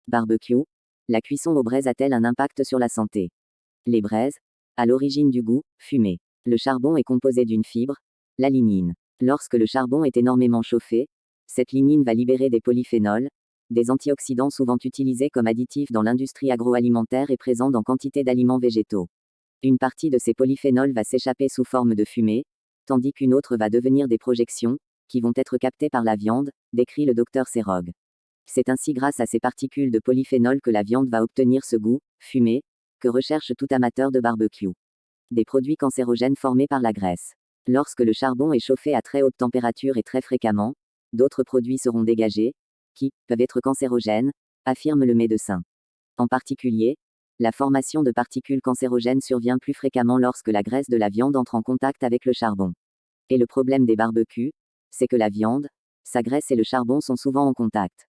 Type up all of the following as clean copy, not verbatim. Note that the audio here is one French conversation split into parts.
Barbecue. La cuisson aux braises a-t-elle un impact sur la santé? Les braises. À l'origine du goût, fumé. Le charbon est composé d'une fibre, la lignine. Lorsque le charbon est énormément chauffé, cette lignine va libérer des polyphénols, des antioxydants souvent utilisés comme additifs dans l'industrie agroalimentaire et présents dans quantité d'aliments végétaux. Une partie de ces polyphénols va s'échapper sous forme de fumée, tandis qu'une autre va devenir des projections, qui vont être captées par la viande, décrit le docteur Serog. C'est ainsi grâce à ces particules de polyphénol que la viande va obtenir ce goût, fumé, que recherche tout amateur de barbecue. Des produits cancérogènes formés par la graisse. Lorsque le charbon est chauffé à très haute température et très fréquemment, d'autres produits seront dégagés, qui peuvent être cancérogènes, affirme le médecin. En particulier, la formation de particules cancérogènes survient plus fréquemment lorsque la graisse de la viande entre en contact avec le charbon. Et le problème des barbecues, c'est que la viande, sa graisse et le charbon sont souvent en contact.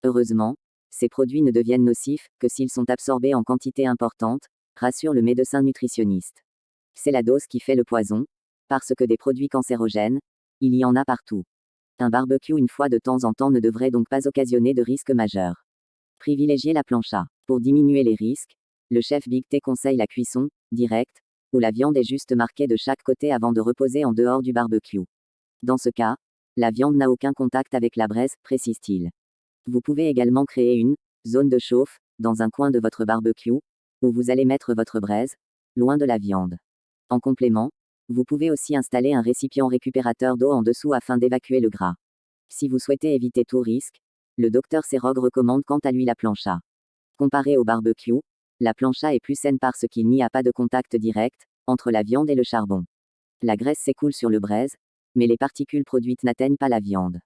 Heureusement, ces produits ne deviennent nocifs que s'ils sont absorbés en quantité importante, rassure le médecin nutritionniste. C'est la dose qui fait le poison, parce que des produits cancérogènes, il y en a partout. Un barbecue une fois de temps en temps ne devrait donc pas occasionner de risques majeurs. Privilégier la plancha. Pour diminuer les risques, le chef Big T conseille la cuisson directe, où la viande est juste marquée de chaque côté avant de reposer en dehors du barbecue. Dans ce cas, la viande n'a aucun contact avec la braise, précise-t-il. Vous pouvez également créer une zone de chauffe dans un coin de votre barbecue, où vous allez mettre votre braise, loin de la viande. En complément, vous pouvez aussi installer un récipient récupérateur d'eau en dessous afin d'évacuer le gras. Si vous souhaitez éviter tout risque, le docteur Serog recommande quant à lui la plancha. Comparé au barbecue, la plancha est plus saine parce qu'il n'y a pas de contact direct entre la viande et le charbon. La graisse s'écoule sur le braise, mais les particules produites n'atteignent pas la viande.